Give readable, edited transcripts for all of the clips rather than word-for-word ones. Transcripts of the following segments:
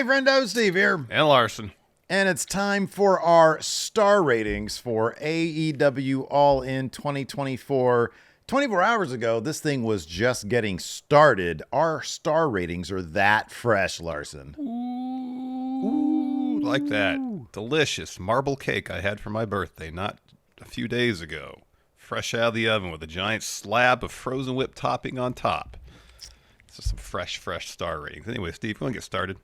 Friendo, Steve here. And Larson. And it's time for our star ratings for AEW All In 2024. 24 hours ago, this thing was just getting started. Our star ratings are that fresh, Larson. Ooh, like that. Delicious marble cake I had for my birthday not a few days ago. Fresh out of the oven with a giant slab of frozen whipped topping on top. It's just some fresh star ratings. Anyway, Steve, we want to get started.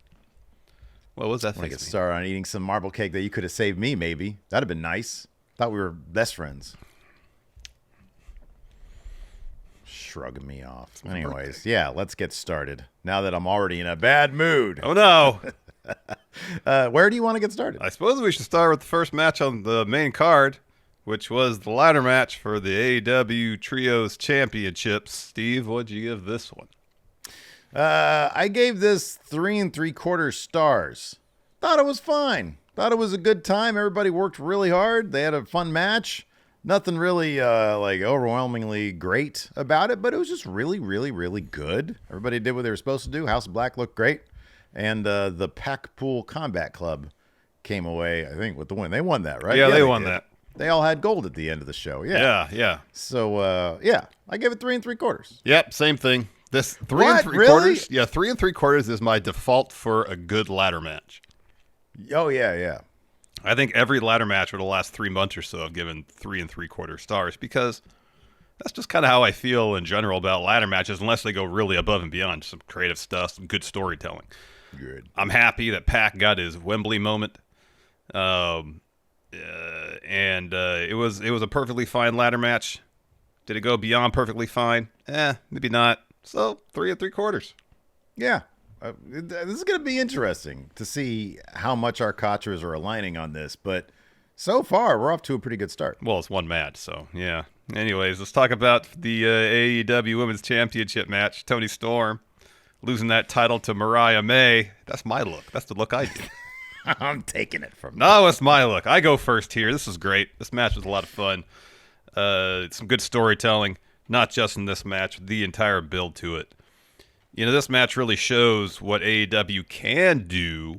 What was that thing? Get started on eating some marble cake that you could have saved me, maybe. That'd have been nice. Thought we were best friends. Shrugging me off. Anyways, yeah, let's get started. Now that I'm already in a bad mood. Oh, no. Where do you want to get started? I suppose we should start with the first match on the main card, which was the ladder match for the AEW Trios Championships. Steve, what'd you give this one? I gave this 3 3/4 stars. Thought it was fine. Thought it was a good time. Everybody worked really hard. They had a fun match. Nothing really like overwhelmingly great about it, but it was just really, really, really good. Everybody did what they were supposed to do. House of Black looked great. And the Packpool Combat Club came away, I think, with the win. They won that, right? Yeah, they won that. They all had gold at the end of the show. Yeah. So, yeah, I gave it 3 3/4. Yep, same thing. This 3 What? 3/4. Really? Yeah, 3 3/4 is my default for a good ladder match. Oh, yeah. I think every ladder match over the last 3 months or so I've given 3 3/4 stars because that's just kind of how I feel in general about ladder matches, unless they go really above and beyond some creative stuff, some good storytelling. Good. I'm happy that Pac got his Wembley moment, and it was a perfectly fine ladder match. Did it go beyond perfectly fine? Maybe not. So 3 3/4. Yeah. This is going to be interesting to see how much our Kotras are aligning on this, but so far we're off to a pretty good start. Well, it's one match, so yeah. Anyways, let's talk about the AEW Women's Championship match. Toni Storm losing that title to Mariah May. That's my look. That's the look I do. I'm taking it from No, it's my look. I go first here. This is great. This match was a lot of fun. Some good storytelling, not just in this match, the entire build to it. You know, this match really shows what AEW can do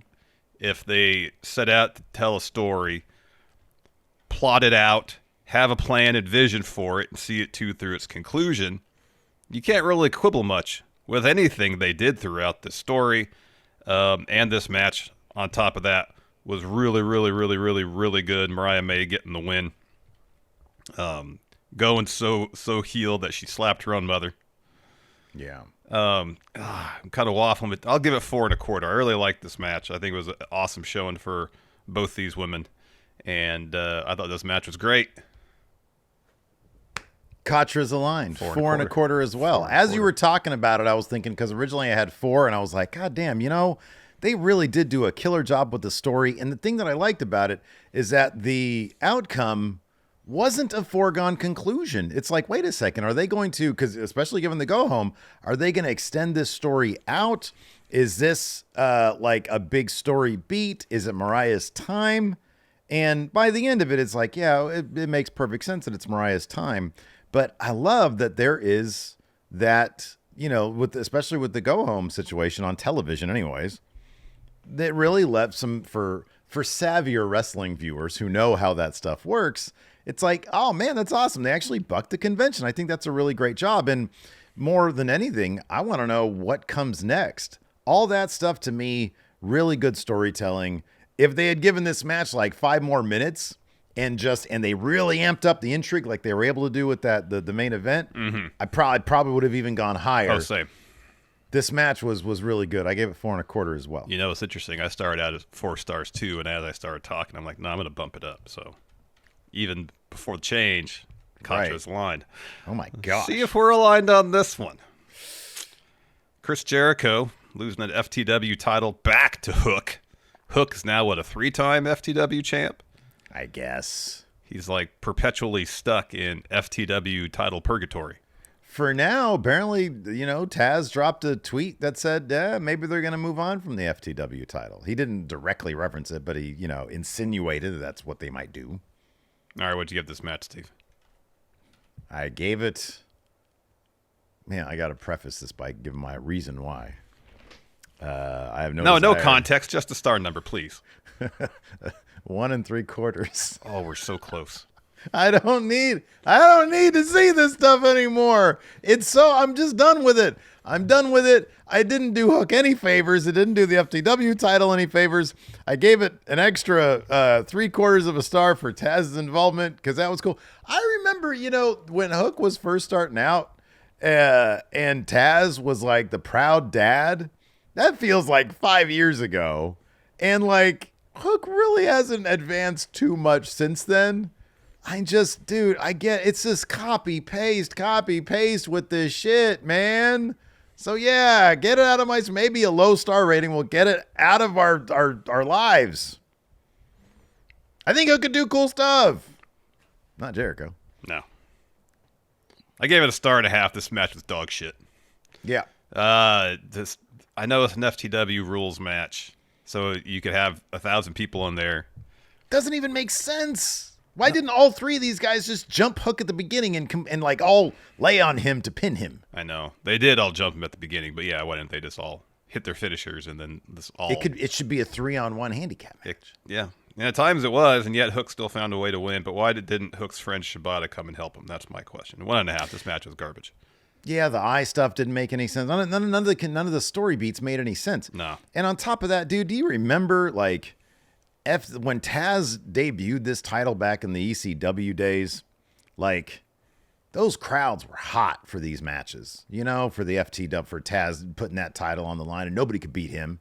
if they set out to tell a story, plot it out, have a plan and vision for it, and see it through its conclusion. You can't really quibble much with anything they did throughout the story. And this match, on top of that, was really, really, really, really, really good. Mariah May getting the win. Going so heel that she slapped her own mother. Yeah. I'm kind of waffling, but I'll give it 4 1/4. I really liked this match. I think it was an awesome showing for both these women, and I thought this match was great. Kotras aligned. 4 1/4 as well. As you were talking about it, I was thinking, because originally I had 4, and I was like, God damn, they really did do a killer job with the story. And the thing that I liked about it is that the outcome wasn't a foregone conclusion. It's like, wait a second, are they going to, because especially given the go home, are they going to extend this story out? Is this like a big story beat? Is it Mariah's time? And by the end of it, it's like, yeah, it makes perfect sense that it's Mariah's time. But I love that there is that, especially with the go home situation on television anyways, that really left some for savvier wrestling viewers who know how that stuff works. It's like, oh man, that's awesome. They actually bucked the convention. I think that's a really great job. And more than anything, I want to know what comes next. All that stuff, to me, really good storytelling. If they had given this match like 5 more minutes and they really amped up the intrigue like they were able to do with the main event, I probably would have even gone higher. Oh, same. This match was really good. I gave it 4 1/4 as well. It's interesting. I started out at 4 stars too, and as I started talking, I'm like, no, I'm going to bump it up. So even before the change, Contra's aligned. Oh my gosh. See if we're aligned on this one. Chris Jericho losing an FTW title back to Hook. Hook is now, a 3-time FTW champ? I guess. He's like perpetually stuck in FTW title purgatory. For now, apparently, Taz dropped a tweet that said, maybe they're going to move on from the FTW title. He didn't directly reference it, but he, insinuated that's what they might do. All right, what'd you give this match, Steve? I gave it... Man, I got to preface this by giving my reason why. I have no context, just the star number, please. 1 3/4. Oh, we're so close. I don't need to see this stuff anymore. I'm just done with it. I'm done with it. I didn't do Hook any favors. It didn't do the FTW title any favors. I gave it an extra 3/4 of a star for Taz's involvement because that was cool. I remember, when Hook was first starting out and Taz was like the proud dad. That feels like 5 years ago. And like Hook really hasn't advanced too much since then. I get it's just copy paste with this shit, man. So yeah, get it out of maybe a low star rating. We'll get it out of our lives. I think Hook could do cool stuff. Not Jericho. No. I gave it a 1.5 stars. This match was dog shit. Yeah. I know it's an FTW rules match, so you could have 1,000 people in there. Doesn't even make sense. Why didn't all three of these guys just jump Hook at the beginning and like all lay on him to pin him? I know they did all jump him at the beginning, but yeah, why didn't they just all hit their finishers and then this all? It should be a 3-on-1 handicap match. Yeah, and at times it was, and yet Hook still found a way to win. But why didn't Hook's friend Shibata come and help him? That's my question. 1.5. This match was garbage. Yeah, the eye stuff didn't make any sense. None of the story beats made any sense. No. And on top of that, dude, do you remember like? When Taz debuted this title back in the ECW days, like those crowds were hot for these matches, for the FTW, for Taz putting that title on the line and nobody could beat him.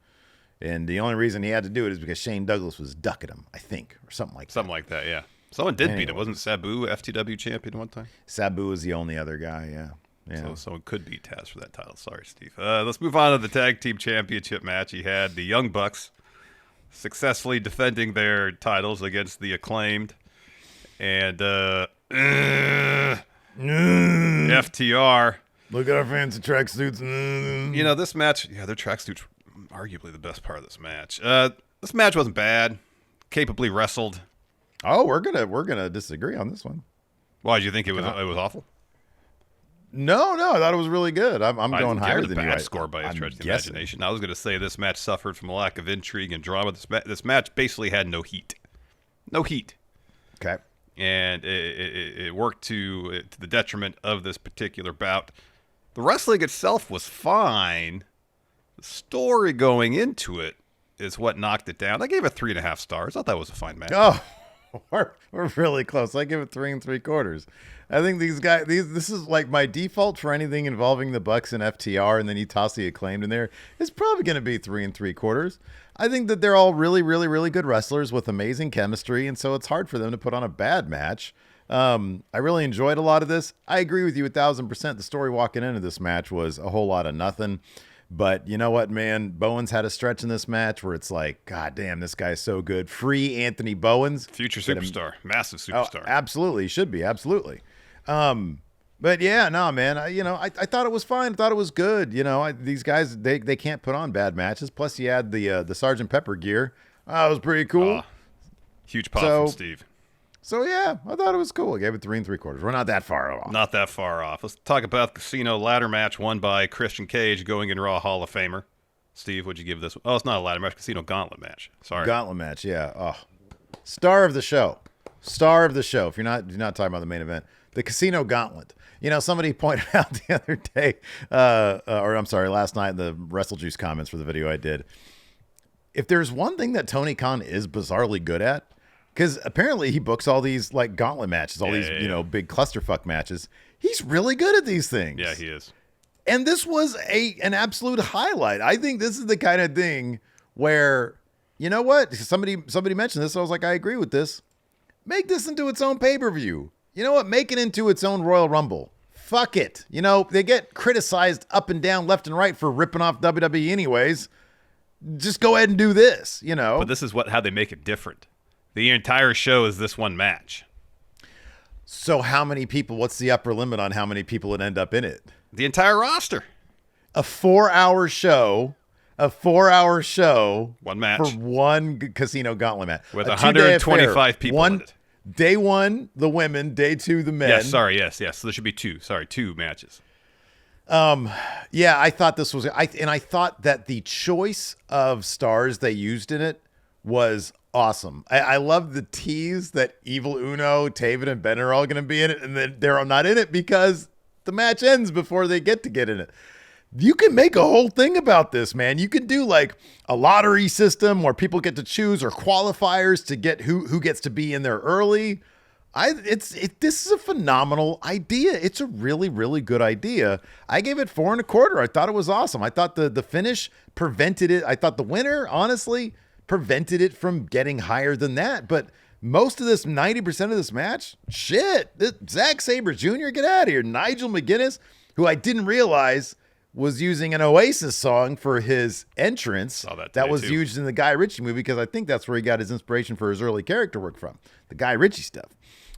And the only reason he had to do it is because Shane Douglas was ducking him, I think, or something like that. Something like that, yeah. Someone did beat him. Wasn't Sabu FTW champion one time? Sabu was the only other guy, yeah. So someone could beat Taz for that title. Sorry, Steve. Let's move on to the tag team championship match. He had the Young Bucks successfully defending their titles against the Acclaimed and FTR. Look at our fancy tracksuits. This match, their tracksuits were arguably the best part of this match. This match wasn't bad, capably wrestled. Oh, we're gonna disagree on this one. Why did you think it was awful? No, I thought it was really good. I'm going higher than you. Score by a stretch of the imagination. I was going to say this match suffered from a lack of intrigue and drama. This match basically had no heat. No heat. Okay. And it worked to the detriment of this particular bout. The wrestling itself was fine. The story going into it is what knocked it down. I gave it 3.5 stars. I thought that was a fine match. Oh, we're really close. I give it 3 3/4. I think these guys, this is like my default for anything involving the Bucks and FTR, and then you toss the Acclaimed in there. It's probably going to be 3 3/4. I think that they're all really, really, really good wrestlers with amazing chemistry, and so it's hard for them to put on a bad match. I really enjoyed a lot of this. I agree with you 1,000%. The story walking into this match was a whole lot of nothing. But you know what, man? Bowens had a stretch in this match where it's like, God damn, this guy's so good. Free Anthony Bowens. Future superstar. Massive superstar. Oh, absolutely. He should be. Absolutely. But yeah, no, man, I thought it was fine. I thought it was good. These guys, they can't put on bad matches. Plus you had the Sgt. Pepper gear. That was pretty cool. Huge pop from Steve. So yeah, I thought it was cool. I gave it 3 3/4. We're not that far off. Not that far off. Let's talk about the Casino ladder match won by Christian Cage, going in Raw Hall of Famer. Steve, what'd you give this one? Oh, it's not a ladder match. Casino gauntlet match. Sorry. Gauntlet match, yeah. Oh, star of the show. Star of the show. If you're not talking about the main event, the Casino Gauntlet. Somebody pointed out the other day, last night in the Wrestle Juice comments for the video I did. If there's one thing that Tony Khan is bizarrely good at, because apparently he books all these like gauntlet matches, all these big clusterfuck matches. He's really good at these things. Yeah, he is. And this was an absolute highlight. I think this is the kind of thing where, you know what? Somebody mentioned this. So I was like, I agree with this. Make this into its own pay-per-view. You know what? Make it into its own Royal Rumble. Fuck it. They get criticized up and down, left and right for ripping off WWE anyways. Just go ahead and do this, But this is how they make it different. The entire show is this one match. So how many people, what's the upper limit on how many people would end up in it? The entire roster. A 4-hour show. One match. For one Casino Gauntlet match. With 125 people in it. Day 1, the women. Day 2, the men. Yes, sorry, yes. So there should be 2. Sorry, 2 matches. Yeah, I thought this was, I thought that the choice of stars they used in it was awesome. I love the tease that Evil Uno, Taven, and Ben are all going to be in it, and then they're not in it because the match ends before they get in it. You can make a whole thing about this, man. You could do like a lottery system where people get to choose, or qualifiers to get who gets to be in there early. This is a phenomenal idea. It's a really, really good idea. I gave it 4.25. I thought it was awesome. I thought the finish prevented it. I thought the winner, honestly, prevented it from getting higher than that. But most of this, 90% of this match, shit. Zack Sabre Jr., get out of here. Nigel McGuinness, who I didn't realize was using an Oasis song for his entrance. That was used in the Guy Ritchie movie, because I think that's where he got his inspiration for his early character work from, the Guy Ritchie stuff.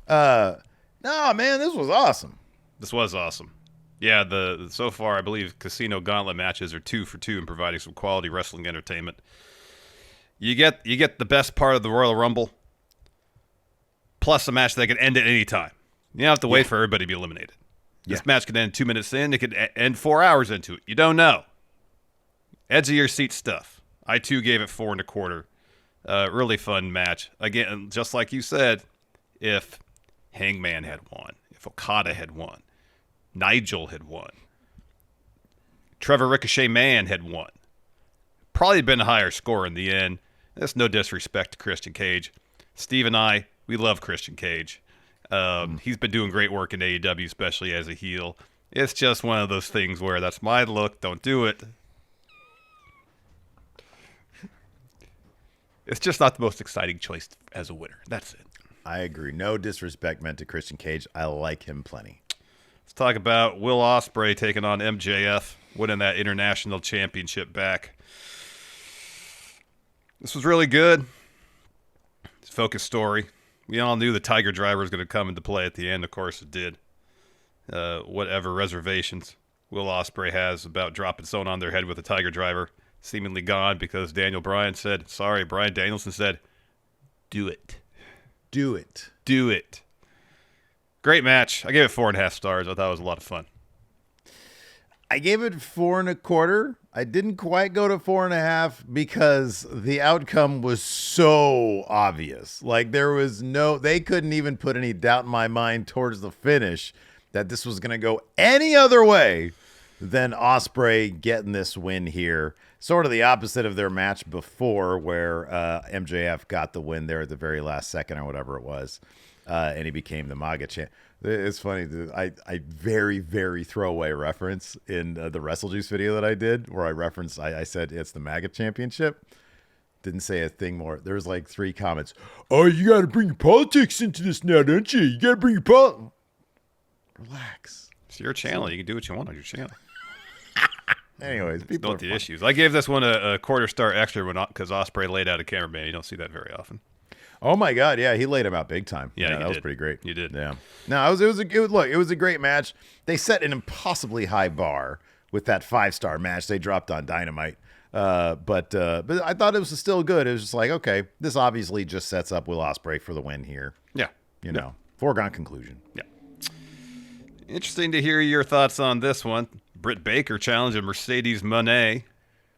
No, man, this was awesome. This was awesome. Yeah, so far I believe Casino Gauntlet matches are 2 for 2 in providing some quality wrestling entertainment. You get the best part of the Royal Rumble, plus a match that can end at any time. You don't have to wait for everybody to be eliminated. This match could end 2 minutes in. It could end 4 hours into it. You don't know. Edge of your seat stuff. I, too, gave it 4.25. Really fun match. Again, just like you said, if Hangman had won, if Okada had won, Nigel had won, Trevor Ricochet Man had won, probably been a higher score in the end. That's no disrespect to Christian Cage. Steve and I, we love Christian Cage. He's been doing great work in AEW, especially as a heel. It's just one of those things where that's my look. Don't do it. It's just not the most exciting choice as a winner. That's it. I agree. No disrespect meant to Christian Cage. I like him plenty. Let's talk about Will Ospreay taking on MJF, winning that international championship back. This was really good. It's a focused story. We all knew the Tiger Driver was going to come into play at the end. Of course, it did. Whatever reservations Will Ospreay has about dropping someone on their head with a Tiger Driver, seemingly gone because Bryan Danielson said, do it. Do it. Do it. Great match. I gave it 4.5 stars. I thought it was a lot of fun. I gave it 4.25. I didn't quite go to 4.5 because the outcome was so obvious. Like they couldn't even put any doubt in my mind towards the finish that this was going to go any other way than Ospreay getting this win here. Sort of the opposite of their match before, where MJF got the win there at the very last second or whatever it was, and he became the MAGA champ. It's funny. I very, very throwaway reference in the WrestleJuice video that I did, where I said it's the MAGA championship. Didn't say a thing more. There's like 3 comments. Oh, you got to bring your politics into this now, don't you? You got to bring your politics. Relax. It's your channel. You can do what you want on your channel. Anyways, people don't the issues. I gave this one a 1/4 star extra because Ospreay laid out a cameraman. You don't see that very often. Oh my God, yeah, he laid him out big time. Yeah, that was pretty great. You did. Yeah. No, it was a great match. They set an impossibly high bar with that 5-star match they dropped on Dynamite. But I thought it was still good. It was just like, okay, this obviously just sets up Will Ospreay for the win here. Yeah. You know, foregone conclusion. Yeah. Interesting to hear your thoughts on this one. Britt Baker challenging Mercedes Mone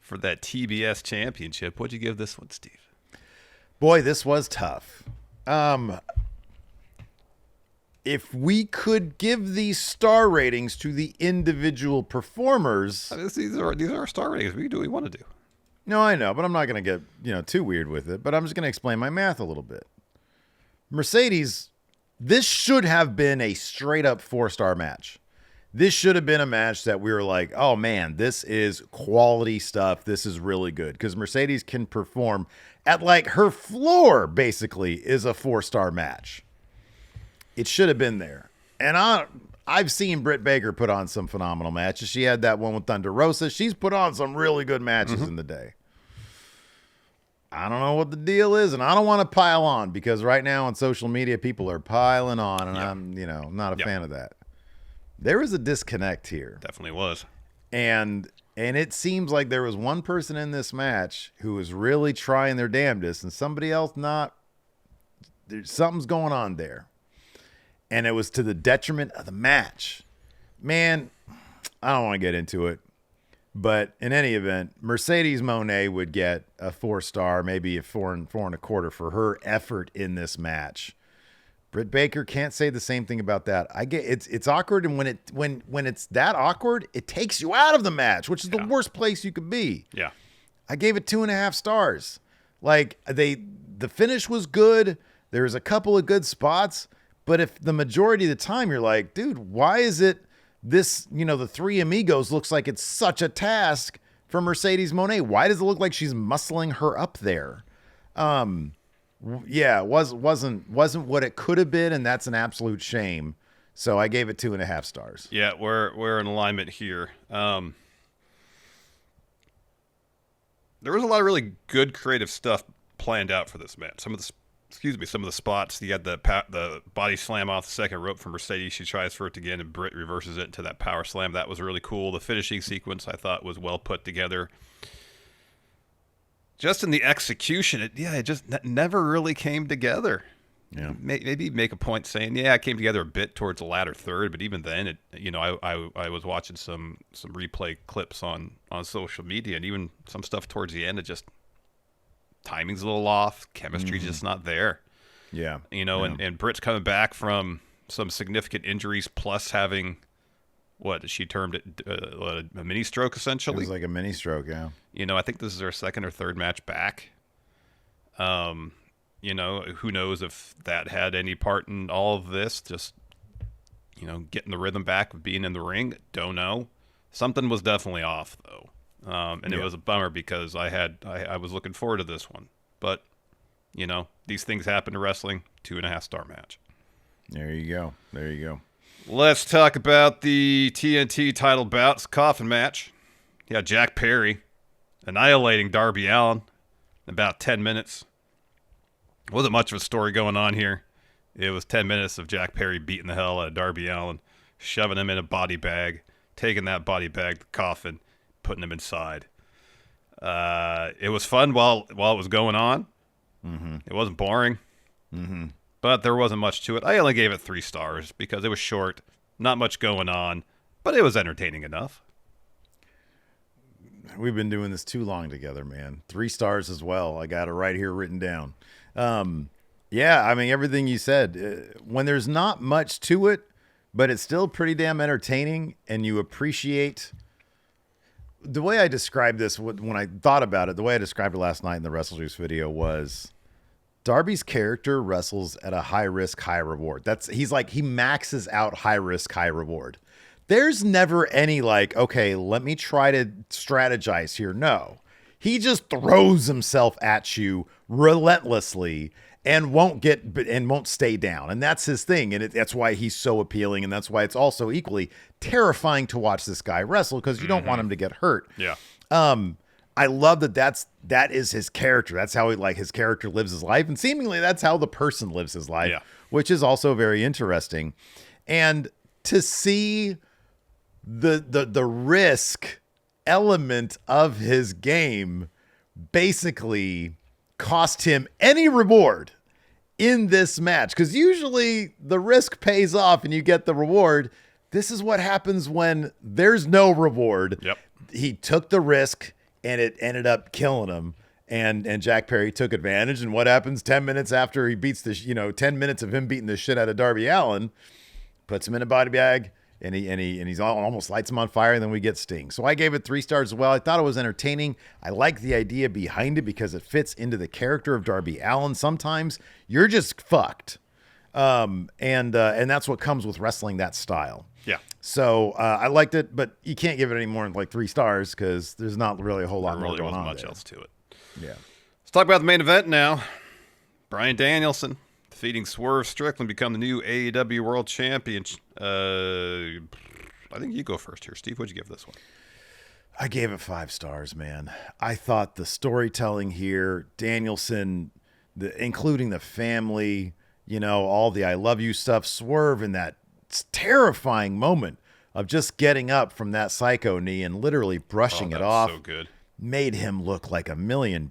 for that TBS championship. What'd you give this one, Steve? Boy, this was tough. If we could give these star ratings to the individual performers, these are star ratings. We can do what we want to do. No, I know, but I'm not going to get too weird with it. But I'm just going to explain my math a little bit. Mercedes, this should have been a straight up 4-star match. This should have been a match that we were like, oh man, this is quality stuff. This is really good. Because Mercedes can perform at like her floor, basically, is a 4-star match. It should have been there. And I've seen Britt Baker put on some phenomenal matches. She had that one with Thunder Rosa. She's put on some really good matches in the day. I don't know what the deal is, and I don't want to pile on because right now on social media, people are piling on, and I'm not a fan of that. There was a disconnect here. Definitely was. And it seems like there was one person in this match who was really trying their damnedest and somebody else not. Something's going on there. And it was to the detriment of the match. Man, I don't want to get into it. But in any event, Mercedes Mone would get a 4-star, maybe a 4.25 for her effort in this match. Britt Baker can't say the same thing about that. I get it's awkward, and when it's that awkward, it takes you out of the match, which is the worst place you could be. Yeah. I gave it 2.5 stars. Like the finish was good. There was a couple of good spots, but if the majority of the time you're like, dude, why is it this, the Three Amigos looks like it's such a task for Mercedes Mone? Why does it look like she's muscling her up there? Yeah, it wasn't what it could have been, and that's an absolute shame. So I gave it 2.5 stars. Yeah, we're in alignment here. There was a lot of really good creative stuff planned out for this match. Some of the spots. You had the body slam off the second rope from Mercedes. She tries for it again, and Britt reverses it into that power slam. That was really cool. The finishing sequence I thought was well put together. Just in the execution, it just never really came together. Yeah. Maybe make a point saying, it came together a bit towards the latter third, but even then, I was watching some replay clips on social media, and even some stuff towards the end, it just timing's a little off, chemistry's just not there. Yeah. And Britt's coming back from some significant injuries, plus having what she termed it a mini stroke, essentially. It was like a mini stroke, yeah. I think this is her second or third match back. Who knows if that had any part in all of this? Just, getting the rhythm back of being in the ring. Don't know. Something was definitely off, though. It was a bummer because I was looking forward to this one. But, these things happen to wrestling. 2.5 star match. There you go. Let's talk about the TNT title bouts coffin match. Yeah, Jack Perry annihilating Darby Allin in about 10 minutes. Wasn't much of a story going on here. It was 10 minutes of Jack Perry beating the hell out of Darby Allin, shoving him in a body bag, taking that body bag, the coffin, putting him inside. It was fun while it was going on. Mm-hmm. It wasn't boring. Mm-hmm. But there wasn't much to it. I only gave it 3 stars because it was short, not much going on, but it was entertaining enough. We've been doing this too long together, man. 3 stars as well. I got it right here written down. Everything you said. When there's not much to it, but it's still pretty damn entertaining, and you appreciate... The way I described this, when I thought about it, the way I described it last night in the Wrestle Juice video was... Darby's character wrestles at a high risk, high reward. He maxes out high risk, high reward. There's never any okay, let me try to strategize here. No, he just throws himself at you relentlessly and won't stay down. And that's his thing. And that's why he's so appealing. And that's why it's also equally terrifying to watch this guy wrestle, because you don't want him to get hurt. Yeah. I love that is his character. That's how his character lives his life. And seemingly that's how the person lives his life, which is also very interesting. And to see the risk element of his game basically cost him any reward in this match, because usually the risk pays off and you get the reward. This is what happens when there's no reward. Yep. He took the risk, and it ended up killing him. And Jack Perry took advantage. And what happens 10 minutes after he beats 10 minutes of him beating the shit out of Darby Allin, puts him in a body bag, and he's almost lights him on fire, and then we get Sting. So I gave it 3 stars as well. I thought it was entertaining. I like the idea behind it because it fits into the character of Darby Allin. Sometimes you're just fucked. And that's what comes with wrestling that style. Yeah. So I liked it, but you can't give it any more than 3 stars because there's not really a whole lot more going on. There really wasn't much else to it. Yeah. Let's talk about the main event now. Bryan Danielson defeating Swerve Strickland, become the new AEW World Champion. I think you go first here, Steve. What'd you give this one? I gave it 5 stars, man. I thought the storytelling here, Danielson, including the family, all the I love you stuff, Swerve in that terrifying moment of just getting up from that psycho knee and literally brushing it off. So good. Made him look like $1 million.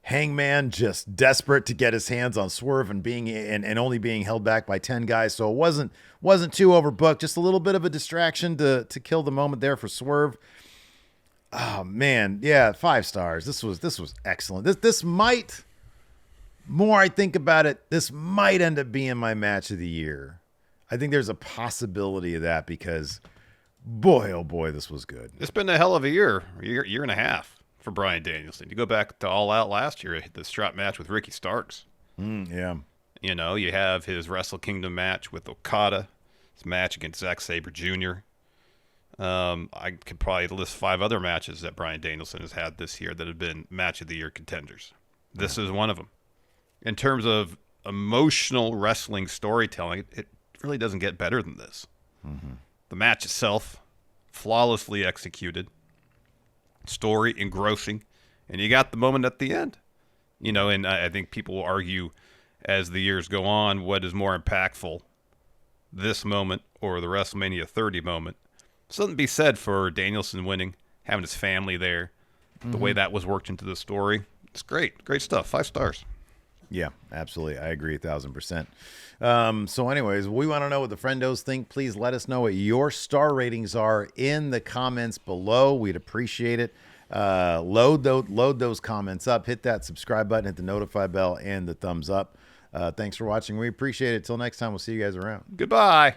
Hangman just desperate to get his hands on Swerve and being and only being held back by 10 guys. So it wasn't too overbooked. Just a little bit of a distraction to kill the moment there for Swerve. Oh man, yeah, 5 stars. This was excellent. This might, more I think about it, this might end up being my match of the year. I think there's a possibility of that because boy, oh boy, this was good. It's been a hell of a year and a half for Bryan Danielson. You go back to All Out last year, the strap match with Ricky Starks. Yeah. You know, you have his Wrestle Kingdom match with Okada, his match against Zack Sabre Jr. I could probably list 5 other matches that Bryan Danielson has had this year that have been match of the year contenders. This is one of them. In terms of emotional wrestling storytelling, it really doesn't get better than this. Mm-hmm. The match itself, flawlessly executed, story engrossing, and you got the moment at the end. You know, and I think people will argue as the years go on what is more impactful, this moment or the WrestleMania 30 moment. Something to be said for Danielson winning, having his family there, the way that was worked into the story. It's great. Great stuff. 5 stars. Yeah, absolutely. I agree 1,000%. So anyways, we want to know what the friendos think. Please let us know what your star ratings are in the comments below. We'd appreciate it. Load those comments up. Hit that subscribe button, hit the notify bell, and the thumbs up. Thanks for watching. We appreciate it. Till next time, we'll see you guys around. Goodbye.